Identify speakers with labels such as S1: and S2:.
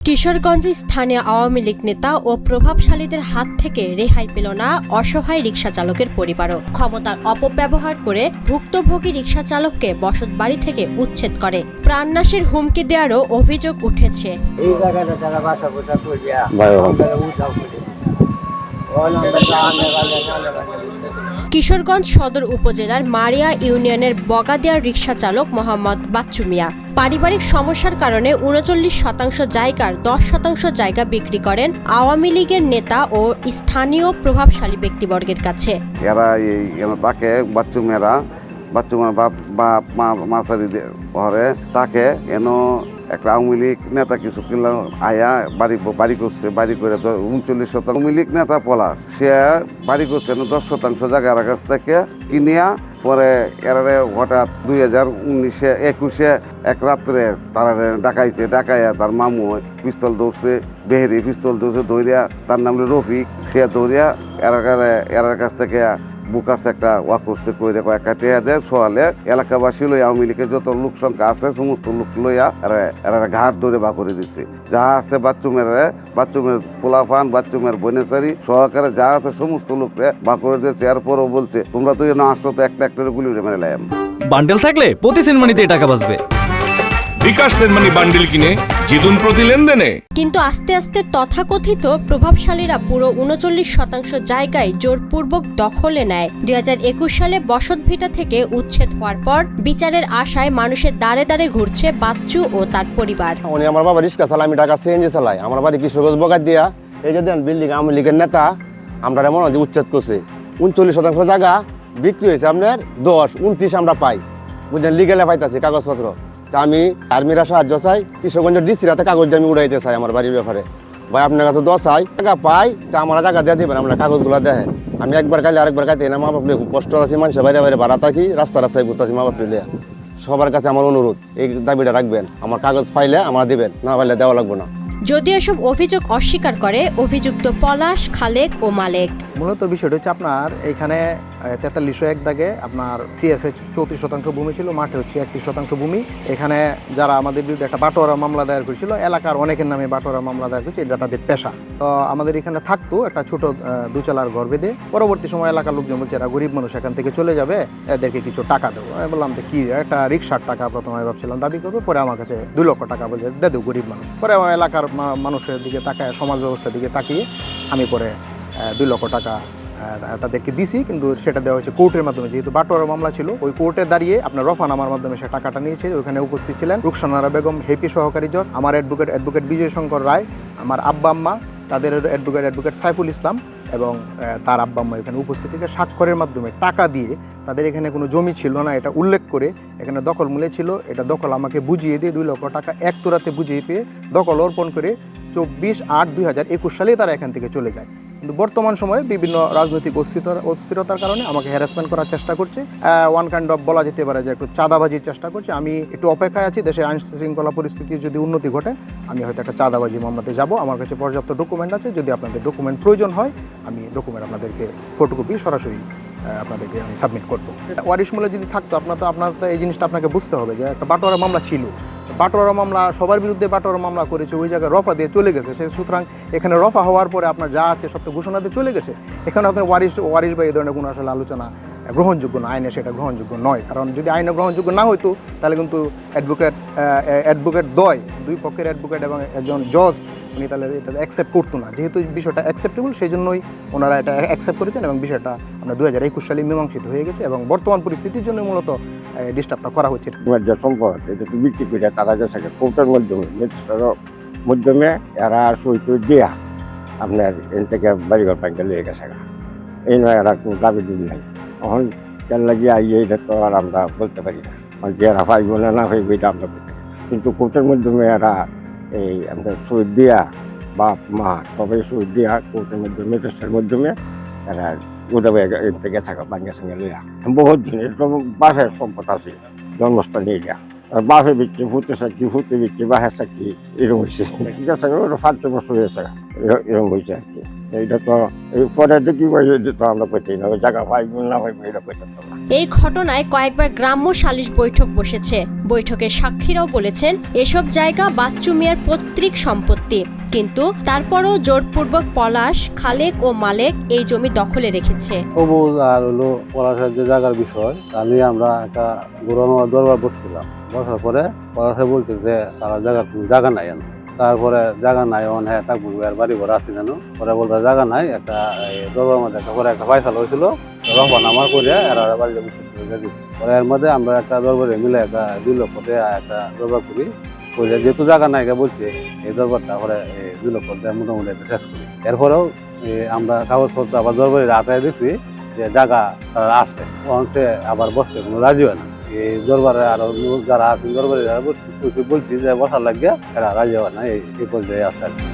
S1: কিশোরগঞ্জে স্থানীয় আওয়ামী লীগ নেতা ও প্রভাবশালীদের হাত থেকে রেহাই পেল না অসহায় রিকশা চালকের পরিবারও। ক্ষমতার অপব্যবহার করে ভুক্তভোগী রিকশা চালককে বসতবাড়ি থেকে উচ্ছেদ করে প্রাণনাশের হুমকি দেওয়ারও অভিযোগ উঠেছে। কিশোরগঞ্জ সদর উপজেলার মারিয়া ইউনিয়নের বগাদিয়ার রিকশা চালক মোহাম্মদ বাচ্চু মিয়া পারিবারিক সমস্যার কারণে ৩৯% জায়গার 10% জায়গা বিক্রি করেন আওয়ামী লীগের নেতা ও স্থানীয় প্রভাবশালী ব্যক্তিবর্গের কাছে।
S2: এরা তাকে বাচ্চু মেয়েরা বাপ মা মাছারি ঘরে তাকে একটা আওয়ামী লীগ নেতা কিছু কিনলাম আয়া বাড়ি করছে, বাড়ি করে ৩৯% আওয়ামী লীগ নেতা পলাশ সে বাড়ি করছে 10% জায়গা এর কাছ থেকে কিনিয়া পরে এরারে হঠাৎ 2019-21 এক রাত্রে তারা ডাকাইয়া তার মামু পিস্তল দৌড়ছে, বেহেরি পিস্তল দৌড়ছে, দৌড়িয়া তার নাম রফিক, সে দৌড়িয়া এরার কাছ থেকে বুকাছে একটা ওয়াক করছে কইরে কয়েকটা টেয়া দেয় সোয়ালে এলাকাবাসী লইয়া আওয়ামী লীগের যত লোক সংখ্যা আছে সমস্ত লোক লইয়া এরা ঘাট ধরে বা করে দিচ্ছে। যা আছে বাচ্চুমের পোলাফান বাচ্চুমের বনেচারি সহকারে যা আছে সমস্ত লোকরে বা করে দিয়েছে। এরপরও বলছে তোমরা তো আসো তো একটা গুলি মেরে লাইম।
S3: বান্ডেল থাকলে প্রতি সেনমানিতে টাকা বাঁচবে।
S4: বিকাশ সেনমানি বান্ডেল কিনে জিতুন প্রতি লেনদেনে।
S1: কিন্তু আস্তে আস্তে তথাকথিত প্রভাবশালীরা পুরো ৩৯% জায়গায় জোরপূর্বক দখলে নেয়। ২০২১ সালে বসতভিটা থেকে উচ্ছেদ হওয়ার পর বিচারের আশায় মানুষের দাঁড়ে দাঁড়ে ঘুরছে বাচ্চু ও তার পরিবার।
S5: উনি আমার বাবা রিক্সা চালায়, আমি ঢাকা সিএনজি চালাই। আমার বাড়ি কিশোরগঞ্জ বগাদিয়া। এই যে দেন বিল্ডিং আওয়ামী লীগের নেতা আমরা মনে হয় উচ্ছেদ করছে। ৩৯% জায়গা বিক্রি হয়েছে আপনার 10-29 আমরা পাই, বুঝলেন, লিগেলে পাইতেছি কাগজপত্র। তা আমি আর্মিরা সাহায্য চাই, কিশোরগঞ্জের ডিসি রাতে কাগজ আমি উড়াইতে চাই আমার বাড়ির ব্যাপারে। ভাই আপনার কাছে 10 চাই টাকা পাই, তা আমার জায়গা দিয়ে দেবেন, আমরা কাগজগুলো দেখেন। আমি একবার খাইলে আরেকবার খাইতে না, মা বাপলে খুব কষ্ট আছে, মানুষের বাইরে ভাড়া থাকি, রাস্তায় ঘুরতেছি মা বাপলে লিয়া। সবার কাছে আমার অনুরোধ এই দাবিটা রাখবেন, আমার কাগজ পাইলে আমার দিবেন, না পাইলে দেওয়া লাগবে না।
S1: যদিও এসব অভিযোগ অস্বীকার করে অভিযুক্ত পলাশ, খালেক ও মালেক।
S6: মূলত বিষয়টা হচ্ছে আপনার এখানে ৪৩০১ দাগে আপনার সিএসএ ৩৪% ভূমি ছিল, মাঠে হচ্ছে ৩১% ভূমি। এখানে যারা আমাদের বিরুদ্ধে একটা বাটোয়ারা মামলা দায়ের করেছিল, এলাকার অনেকের নামে বাটোয়ারা মামলা দায়ের করেছে, এটা তাদের পেশা। তো আমাদের এখানে থাকতো একটা ছোট দুচালার ঘর বেঁধে। পরবর্তী সময় এলাকার লোকজন বলছে এরা গরিব মানুষ, এখান থেকে চলে যাবে, এদেরকে কিছু টাকা দেবো। আমি বললাম যে কি, একটা রিক্সার টাকা প্রথমে ভাবছিলাম দাবি করবে, পরে আমার কাছে 2 লক্ষ টাকা বলছে দে দেবো গরিব মানুষ। পরে আমার এলাকার মানুষের দিকে তাকায়, সমাজ ব্যবস্থার দিকে তাকিয়ে আমি পরে 2 লক্ষ টাকা তাদেরকে দিছি। কিন্তু সেটা দেওয়া হয়েছে কোর্টের মাধ্যমে, যেহেতু বাটোয়ারা মামলা ছিল। ওই কোর্টে দাঁড়িয়ে আপনার রফানামার মাধ্যমে সে টাকাটা নিয়েছে। ওখানে উপস্থিত ছিলেন রুকসানারা বেগম, হেপি সহকারী জজ, আমার অ্যাডভোকেট বিজয় শঙ্কর রায়, আমার আব্বা আম্মা, তাদের অ্যাডভোকেট সাইফুল ইসলাম এবং তার আব্বা আম্মা এখানে উপস্থিত থেকে স্বাক্ষরের মাধ্যমে টাকা দিয়ে তাদের এখানে কোনো জমি ছিল না এটা উল্লেখ করে এখানে দখল মূল্য ছিল, এটা দখল আমাকে বুঝিয়ে দিয়ে 2 লক্ষ টাকা এক তোরাতে বুঝিয়ে পেয়ে দখল অর্পণ করে 24/8/2021 সালে তারা এখান থেকে চলে যায়। কিন্তু বর্তমান সময়ে বিভিন্ন রাজনৈতিক অস্থিরতার কারণে আমাকে হ্যারাসমেন্ট করার চেষ্টা করছে। ওয়ান কাইন্ড অফ বলা যেতে পারে যে একটু চাঁদাবাজির চেষ্টা করছে। আমি একটু অপেক্ষায় আছি, দেশের আইন শৃঙ্খলা পরিস্থিতির যদি উন্নতি ঘটে আমি হয়তো একটা চাঁদাবাজি মামলাতে যাব। আমার কাছে পর্যাপ্ত ডকুমেন্ট আছে, যদি আপনাদের ডকুমেন্ট প্রয়োজন হয় আমি ডকুমেন্ট আপনাদেরকে ফটোকপি সরাসরি আপনাদেরকে আমি সাবমিট করবো। ওয়ারিশ মূল্য যদি থাকতো আপনার তো এই জিনিসটা আপনাকে বুঝতে হবে যে একটা বাটোয়ারা মামলা ছিল। বাটোয়ারা মামলা সবার বিরুদ্ধে বাটোয়ারা মামলা করেছে, ওই জায়গায় রফা দিয়ে চলে গেছে সে। সুতরাং এখানে রফা হওয়ার পরে আপনার যা আছে সব তো ঘোষণা দিয়ে চলে গেছে। এখানে আপনার ওয়ারিশ বা এই ধরনের কোনো আসলে আলোচনা গ্রহণযোগ্য না, আইনে সেটা গ্রহণযোগ্য নয়। কারণ যদি আইনে গ্রহণযোগ্য না হইতো তাহলে কিন্তু অ্যাডভোকেট 2 পক্ষের অ্যাডভোকেট এবং একজন জজ উনি তাহলে এটা অ্যাকসেপ্ট করতো না। যেহেতু বিষয়টা অ্যাকসেপ্টেবল সেই জন্যই ওনারা এটা অ্যাকসেপ্ট করেছেন এবং বিষয়টা আমরা 2021 সালে মীমাংসিত হয়ে গেছে এবং বর্তমান পরিস্থিতির জন্য মূলত ডিস্টার্বটা করা হচ্ছে।
S7: যে সম্পদ এটা বিক্রি করে তারা যাচ্ছে কোর্টের মাধ্যমে এরা সই দিয়া আপনার এন থেকে বাড়িঘর পাইতে লেগে গেছে। এই নয় এরা কোনো দাবি দিবি নাই। তখন কেন লাগিয়ে আইয়ে এটা তো আর আমরা বলতে পারি না, যে এরা পাইব না পাইব এটা আমরা বলতে পারি। কিন্তু কোর্টের মাধ্যমে এরা এই আমরা সই দিয়া বাপ মা সবাই সই দিয়া কোর্টের মাধ্যমে ম্যাজিস্ট্রেটের মাধ্যমে এরা উদাবে এন থেকে থাকা বাঙ্গা সঙ্গে লইয়া বহুত দিন এটা বাপের সম্পদ আছে জন্মস্থান নিয়ে যা বাপে বিক্রি ভূতে চাকরি ভূতে বিক্রি বাহের চাকরি এরকম হয়েছে। ঠিক আছে 5 বছর হয়েছে এরকম হয়েছে আর কি। এইটা তো এই পরে দেখি তো আমরা কইতেই না, ওই জায়গা পাইব না পাইব এটা কইতে পারবো না।
S1: এই ঘটনায় কয়েকবার গ্রাম্য সালিশ বৈঠক বসেছে। বৈঠকের সাক্ষীরাও বলেছেন এসব জায়গা বাচ্চু মিয়ার পৈতৃক সম্পত্তি, কিন্তু তারপরও জোরপূর্বক পলাশ, খালেক ও মালেক এই জমি দখলে রেখেছে।
S8: সবুজ আর হলো পলাশের যে জায়গার বিষয় তা নিয়ে আমরা একটা গৌরব দরবার বসছিলাম। বসার পরে পলাশে বলছে যে তারা জায়গা নাই এনে। তারপরে জায়গা নাই অন হ্যাঁ থাকবো আর বাড়ি ঘর আসি জানো। পরে বলতে জায়গা নাই একটা দরবার মধ্যে একটা পয়সা হয়েছিল রফা নামার করে এরা বাড়িতে পরে এর মধ্যে আমরা একটা দরবারে মিলে একটা 2 লক্ষ টাকা একটা দরবার করি। যেহেতু জায়গা নাই বলছে এই দরবারটা পরে 2 লক্ষ টাকা মোটামুটি একটা শেষ করি। এরপরেও আমরা কাগজপত্র আবার দরবারে আটায় দেখছি যে জায়গা তারা আছে, অনেকে আবার বসতে কোনো রাজি হয় না। এই দরবারে আরো যারা আছেন দরবারে যারা বলছি যে বসা লাগিয়ে এরা রাজি হয় না, এই পর্যায়ে আছে আর কি।